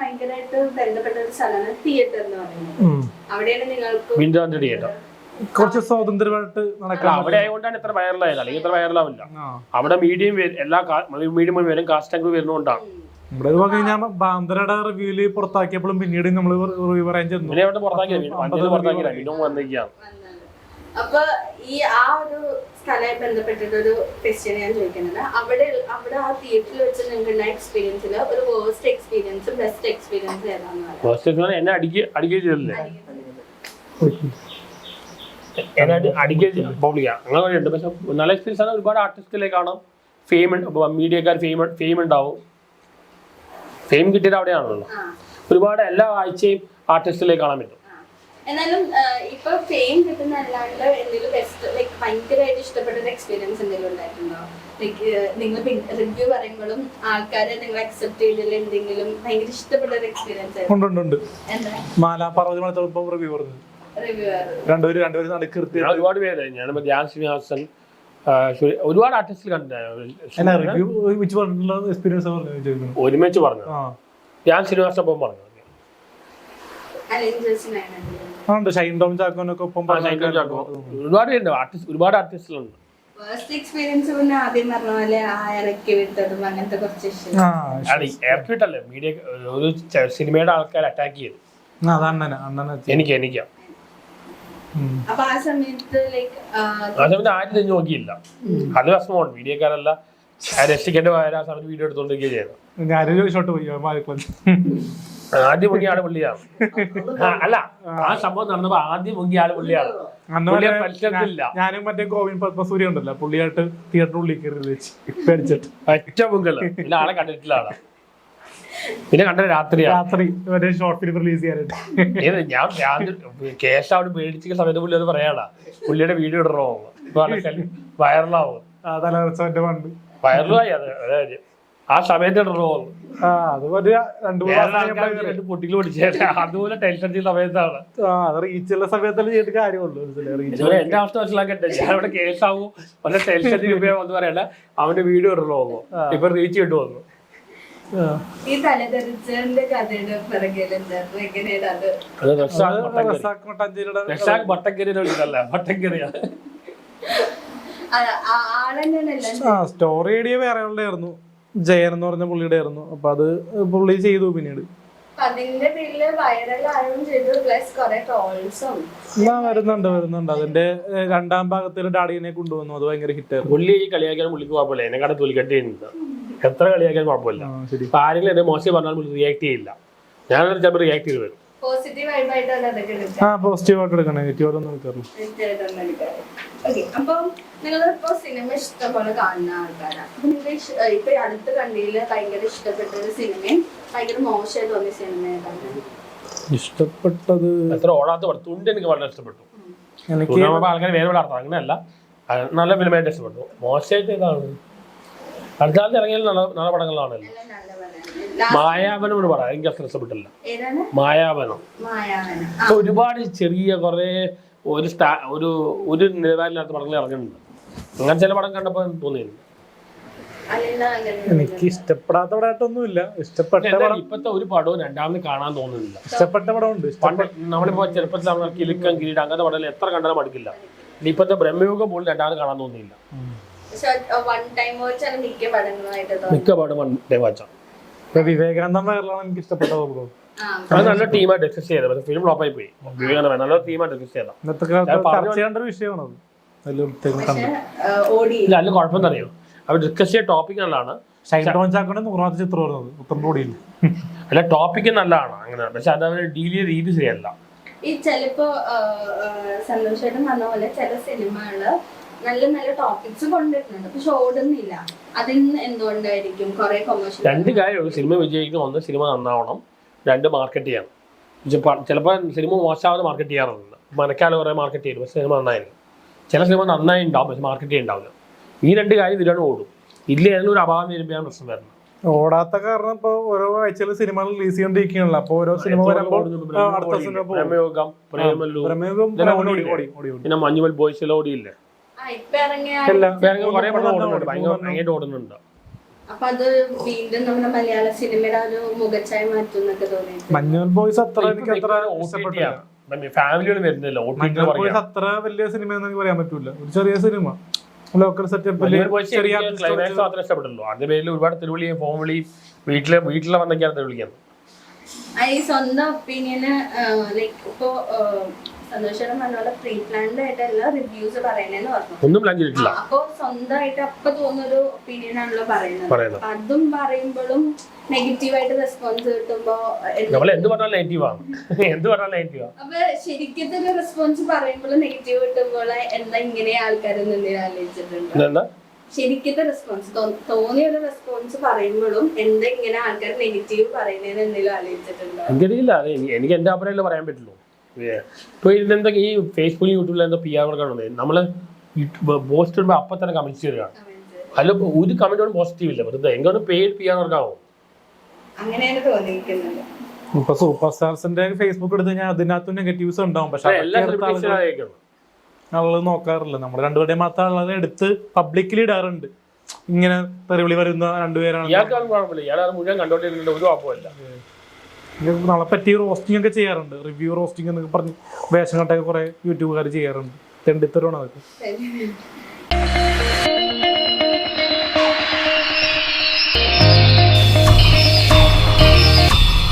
ഭയങ്കരമായിട്ട് ബന്ധപ്പെട്ട ഒരു സ്ഥലമാണ് തിയേറ്റർ എന്ന് പറയുന്നത്. അവിടെയാണ് നിങ്ങൾക്ക് കുറച്ച് സ്വാതന്ത്ര്യമായിട്ട് നടക്കാം. അവിടെ ആയതുകൊണ്ടാണ് ഇത്ര വൈറലായത്, അല്ലെങ്കിൽ ഇത്ര വൈറലാവില്ല. അവിടെ മീഡിയം എല്ലാ മീഡിയം വരും, കാസ്റ്റ് ആംഗിൾ വരുന്നോണ്ടാണ്. ഇവിടെ ഞാൻ ബാന്ദ്രയുടെ റിവ്യൂല് പുറത്താക്കിയപ്പോഴും പിന്നീട് നമ്മള് റിവ്യൂ പറയാൻ ചെന്നു. അപ്പൊ ഈ ആ ഒരു സ്ഥലമായി ബന്ധപ്പെട്ടിട്ടൊരു ക്വസ്റ്റ്യൻ ഞാൻ ചോദിക്കുന്നത്, അവിടെ ആ തിയേറ്ററിൽ വെച്ച് നിങ്ങൾക്ക് ഉണ്ടായ എക്സ്പീരിയൻസിൽ ഒരു വേർസ്റ്റ് എക്സ്പീരിയൻസും ബെസ്റ്റ് എക്സ്പീരിയൻസ് ഏതാണെന്ന് എന്നെ അടിക്കുകയും ചെയ്തില്ലേ, അങ്ങനെ ഉണ്ട്. പക്ഷെ നല്ല എക്സ്പീരിയൻസ് ആണ്. ഒരുപാട് ആർട്ടിസ്റ്റിലേക്ക് കാണാം, മീഡിയക്കാർ ഫെയിം ഉണ്ടാവും. ഫെയിം കിട്ടിയത് അവിടെയാണല്ലോ. ഒരുപാട് എല്ലാ ആഴ്ചയും ആർട്ടിസ്റ്റിലേക്ക് കാണാൻ പറ്റും. എന്നാലും ഇപ്പൊ ഫെയിം കിട്ടുന്ന അല്ലാണ്ട് എന്തെങ്കിലും ബെസ്റ്റ് ലൈക്ക് ഭയങ്കരമായിട്ട് ഇഷ്ടപ്പെട്ട എക്സ്പീരിയൻസ് എന്തെങ്കിലും ഉണ്ടായിട്ടുണ്ടോ? ലൈക്ക് നിങ്ങൾ റിവ്യൂ പറയുമ്പോഴും ആൾക്കാരെ നിങ്ങൾ അക്സെപ്റ്റ് ചെയ്തതിൽ എന്തെങ്കിലും ഭയങ്കര ഇഷ്ടപ്പെട്ട ഒരു എക്സ്പീരിയൻസ് റിവ്യൂ പറഞ്ഞു രണ്ടുപേരും നടുക്കിർത്തി ഒരുപാട് പേര്. ഞാൻ ധ്യാൻ ശ്രീനിവാസൻ, ഒരുപാട് ആർട്ടിസ്റ്റിൽ ഒരുമിച്ച് പറഞ്ഞു. ധ്യാൻ ശ്രീനിവാസൻ ഒപ്പം പറഞ്ഞു, ഒരുപാട് പേരുണ്ട്, ഒരുപാട് ആർട്ടിസ്റ്റുകളുണ്ട്. മീഡിയ ഒരു സിനിമയുടെ ആൾക്കാർ അറ്റാക്ക് ചെയ്തു. എനിക്കാ ആ സമയത്ത് ആരും തിരിഞ്ഞു നോക്കിയില്ല. അത് വിഷമമാണ്. മീഡിയക്കാരല്ല രക്ഷിക്കേണ്ട ആ സമയത്ത് വീഡിയോ എടുത്തോണ്ടിരിക്കുകയും ചെയ്തു. ആദ്യം മുങ്ങിയ ആള് പുള്ളിയാണ്. അല്ല, ആ സംഭവം നടന്നപ്പോ ആദ്യം മുങ്ങിയ ആള് പുള്ളിയാണ്. ഞാനും മറ്റേ ഗോവിന്ദ് പത്മസൂര്യ ഉണ്ടല്ലോ, പുള്ളിയായിട്ട് തിയേറ്റർ ഉള്ളിൽ കയറി പേടിച്ചിട്ട് ഒറ്റ മുങ്കല്ല. പിന്നെ ആളെ കണ്ടിട്ടില്ല ആളാ. പിന്നെ കണ്ട രാത്രി ഷോർട്ട് ഫിലിം റിലീസ് ചെയ്യാനായിട്ട് ഞാൻ കേസ് അവിടെ പേടിച്ച സമയത്ത് പുള്ളി അത് പറയാടാ, പുള്ളിയുടെ വീഡിയോ ഇടണോ വൈറലാവും. വൈറലായി അത് ആ സമയത്ത് ഇടണോ പൊട്ടികൾ പിടിച്ചേ. അതുപോലെ ടെൻഷൻ ചെയ്ത സമയത്താണ്. റീച്ചുള്ള സമയത്തല്ലേ ചെയ്തിട്ട് കാര്യമുള്ളൂ. എന്റെ അവസ്ഥ മനസ്സിലാക്കട്ടെ, ഞാൻ ഇവിടെ കേസാവും വല്ല ടെൻഷൻ വന്ന് പറയണ്ട, അവന്റെ വീഡിയോ ഇടണോ ഇപ്പൊ റീച്ച് കിട്ടുമോ. ഈ തലതെറിച്ചതിന്റെ കഥയുടെ പിറകിൽ സ്റ്റോറി ഐഡിയ വേറെ ആയിരുന്നു, ജയൻ എന്ന് പറഞ്ഞ പുള്ളിയുടെ ആയിരുന്നു. അപ്പൊ അത് പുള്ളി ചെയ്തു. പിന്നീട് വരുന്നുണ്ട്. അതിന്റെ രണ്ടാം ഭാഗത്തിൽ ഡാഡിനെ കൊണ്ടുവന്നു. അത് ഭയങ്കര ഹിറ്റായിരുന്നു. പുള്ളി ഈ കളിയാക്കാൻ പുള്ളിക്ക് കുഴപ്പമില്ല, എന്നെ കണ്ട തൊലിക്കട്ടി എത്ര കളിയാക്കാൻ കുഴപ്പമില്ല. അപ്പൊ ആരെങ്കിലും എന്നെ മോശം പറഞ്ഞാൽ പുള്ളി റിയാക്ട് ചെയ്യില്ല. ഞാൻ ചിലപ്പോൾ റിയാക്ട് ചെയ്ത് വരും. പോസിറ്റീവായിട്ട് എടുക്കണം, നെഗറ്റീവായിട്ടൊന്നും എടുക്കാറില്ല. അപ്പം നിങ്ങളിപ്പോ സിനിമ ഇഷ്ടംപോലെ കാണുന്ന ആൾക്കാരാണ്. അപ്പൊ നിങ്ങൾ ഇപ്പൊ അടുത്ത് കണ്ടതില് ഭയങ്കര ഇഷ്ടപ്പെട്ട ഒരു സിനിമയും ഭയങ്കര മോശമായി തോന്നിയ സിനിമ ഏതാണ്? ഇഷ്ടപ്പെട്ടത് എത്ര ഓടാത്ത തുണ്ട് എനിക്ക് വളരെ ഇഷ്ടപ്പെട്ടു. ആൾക്കാർ വേറെ വിടാത്ത അങ്ങനെയല്ല, നല്ല ഫിലിമായിട്ട് ഇഷ്ടപ്പെട്ടു. മോശമായിട്ട് ഏതാണ്? അടുത്ത കാലത്ത് ഇറങ്ങിയാൽ നല്ല പടങ്ങളാണല്ലോ. മായാവനം എന്ന് പറയാം, എനിക്ക് അത്ര ഇഷ്ടപ്പെട്ടില്ല. മായാവനം ഒരുപാട് ചെറിയ കുറെ ഒരു നിലവാരമില്ലാത്ത പടങ്ങൾ ഇറങ്ങുന്നുണ്ട്. അങ്ങനെ ചില പടം കണ്ടപ്പോ തോന്നിയിരുന്നു. എനിക്ക് ഇഷ്ടപ്പെടാത്ത പടമായിട്ടൊന്നുമില്ല. ഇഷ്ടപ്പെട്ട ഇപ്പത്തെ ഒരു പടവും രണ്ടാമത് കാണാൻ തോന്നുന്നില്ല. ഇഷ്ടപ്പെട്ട പടമുണ്ട്. നമ്മളിപ്പോ ചെറുപ്പത്തിൽ കിലുക്കം കിരീടം അങ്ങനത്തെ പടം എത്ര കണ്ടാലും മടുക്കില്ല. ഇപ്പത്തെ ബ്രഹ്മയുഗം പോലും രണ്ടാമത് കാണാൻ തോന്നിയില്ല. മിക്ക പടം വൺ ടൈം വാച്ചാണ്. വിവേകാനന്ദം വയറിലാണ് എനിക്ക് ഇഷ്ടപ്പെട്ട പടം. അത് നല്ല ടീമായിട്ട് ഡിസ്കസ് ചെയ്തത്, പക്ഷെ ഫിലിം ഫ്ലോപ്പായി പോയി. വിവേകാനന്ദ നല്ല ടീമായിട്ട് ഡിസ്കസ് ചെയ്താൽ വിഷയമാണ്. അതിൽ കുഴപ്പമെന്ന് അറിയോ, അവർ ഡിസ്കസ് ചെയ്ത ടോപ്പിക് നല്ലതാണ്. അല്ല, ടോപ്പിക്ക് നല്ലതാണ് അങ്ങനെ, പക്ഷെ അത് അവർ ഡീൽ ചെയ്ത രീതി ശരിയല്ല. ഈ ചിലപ്പോ സന്തോഷമായിട്ടും പറഞ്ഞ പോലെ ചില സിനിമകള് നല്ല നല്ല ടോപ്പിക്സ് കൊണ്ടുവരുന്നുണ്ട്, പക്ഷെ ഓടുന്നില്ല. അതിന് എന്തുകൊണ്ടായിരിക്കും? കുറെ കൊമേഴ്ഷ്യൽ രണ്ട് കാര്യമുള്ളൂ. സിനിമ വിജയിക്കണം, ഒന്ന് സിനിമ നന്നാവണം, രണ്ട് മാർക്കറ്റ് ചെയ്യണം. ചിലപ്പോൾ സിനിമ മോശമാവാതെ മാർക്കറ്റ് ചെയ്യാറുണ്ട്. മനക്കാലം കുറേ മാർക്കറ്റ് ചെയ്യും, പക്ഷെ സിനിമ നന്നായിരിക്കും. ചില സിനിമ നന്നായി ഉണ്ടാവും, പക്ഷെ മാർക്കറ്റ് ചെയ്യുന്നുണ്ടാവില്ല. ഈ രണ്ട് കാര്യം ഇതിലാണ് ഓടും. ഇല്ല ഏതെങ്കിലും ഒരു അഭാവം വരുമ്പോഴാണ് പ്രശ്നം വരുന്നത്. ഓടാത്ത കാരണം ഇപ്പൊ ഓരോ ആഴ്ചയിൽ സിനിമ റിലീസ് ചെയ്തോണ്ടിരിക്കുകയാണല്ലോ. അപ്പൊ ഓരോ സിനിമ പിന്നെ മഞ്ഞുമൽ ബോയ്സിൽ ഓടിയില്ലേ, കുറെ പടം ഓടുന്നുണ്ട്, ഭയങ്കര ഓടുന്നുണ്ട്. അപ്പൊ അത് വീണ്ടും നമ്മുടെ മലയാള സിനിമയുടെ ഒരു മുഖച്ഛായ മാറ്റും എന്നൊക്കെ തോന്നിയിട്ട് മഞ്ഞൾ ബോയ്സ് അത്ര എനിക്ക് അത്ര ഇഷ്ടപ്പെട്ടില്ല. ഫാമിലിയോട് വരുന്നില്ല മഞ്ഞൾ ബോയ്സ് അത്ര വലിയ സിനിമ എന്ന് എനിക്ക് പറയാൻ പറ്റൂല. ഒരു ചെറിയ സിനിമ ലോക്കൽ സെറ്റപ്പിൽ ചെറിയ ക്ലൈമാക്സ് മാത്രമേ ഇഷ്ടപ്പെട്ടുള്ളൂ. അതിന്റെ പേരിൽ ഒരുപാട് തെരുവിളിയും ഫോം വിളിയും വീട്ടിലെ വന്നൊക്കെയാണ് തെരുവിളിക്കുന്നത്. ഈ സ്വന്തം ഒപ്പീനിയന് ലൈക്ക് ഇപ്പോ സന്തോഷം പറഞ്ഞ പ്രീ പ്ലാൻഡ് ആയിട്ട് എല്ലാ റിവ്യൂസ് പറയണേന്ന് പറഞ്ഞു. ഒന്നും പ്ലാൻ ചെയ്തിട്ടില്ല. അപ്പൊ സ്വന്തമായിട്ട് അപ്പൊ തോന്നുന്നൊരു ഒപ്പീനിയൻ ആണല്ലോ പറയുന്നത്. അതും പറയുമ്പോഴും നെഗറ്റീവായിട്ട് റെസ്പോൺസ് കിട്ടുമ്പോ നമ്മൾ എന്ത് പറഞ്ഞാലും നെഗറ്റീവാണ്. എന്ത് പറഞ്ഞാലും നെഗറ്റീവാണ്. അപ്പൊ ശരിക്കും ഒരു റെസ്പോൺസ് പറയുമ്പോൾ നെഗറ്റീവ് കിട്ടുമ്പോൾ എന്താ ഇങ്ങനെ ആൾക്കാരൊന്നും എന്തെങ്കിലും ആലോചിച്ചിട്ടുണ്ടോ? ശരിക്കത്തെ റെസ്പോൺസ് തോന്നിയ ഒരു റെസ്പോൺസ് പറയുമ്പോഴും എന്താ ഇങ്ങനെ ആൾക്കാർ നെഗറ്റീവ് പറയുന്നതിന് എന്തെങ്കിലും ആലോചിച്ചിട്ടുണ്ടോ? എനിക്കറിയില്ല. എനിക്ക് എന്റെ അഭിപ്രായം പറയാൻ പറ്റുള്ളൂ. ഇപ്പൊ ഇതിനെന്താ ഈ ഫേസ്ബുക്കിൽ യൂട്യൂബിൽ എന്താ PR വർക്കാണ് നമ്മള് പോസ്റ്റ് ഇടുമ്പോൾ അപ്പൊ തന്നെ കമന്റ്സ് ചെയ്യുകയാണ്. അതിൽ ഒരു കമന്റോടും പോസിറ്റീവ് ഇല്ല. വെറുതെ എങ്ങനെ പെയ്ഡ് PR വർക്കാവും. അങ്ങനെയാണ് തോന്നിയിരിക്കുന്നത്. ഇപ്പൊ സൂപ്പർ സ്റ്റാർസിന്റെ ഫേസ്ബുക്ക് എടുത്ത് കഴിഞ്ഞാൽ അതിനകത്ത് നെഗറ്റീവ്സ് ഉണ്ടാവും. പക്ഷെ ആളുകൾ നോക്കാറില്ല. നമ്മുടെ രണ്ടുപേരുടെയും മാത്രം ആളുകൾ എടുത്ത് പബ്ലിക്കലി ഇടാറുണ്ട്. ഇങ്ങനെ തെറിവിളി വരുന്ന രണ്ടുപേരാണ്. നമ്മളെ പറ്റി റോസ്റ്റിംഗ് ഒക്കെ ചെയ്യാറുണ്ട്. റിവ്യൂ റോസ്റ്റിംഗ് എന്നൊക്കെ പറഞ്ഞ് വേഷം കെട്ടൊക്കെ കുറെ യൂട്യൂബുകാർ ചെയ്യാറുണ്ട്. തെണ്ടിത്തരമാണ് അതൊക്കെ.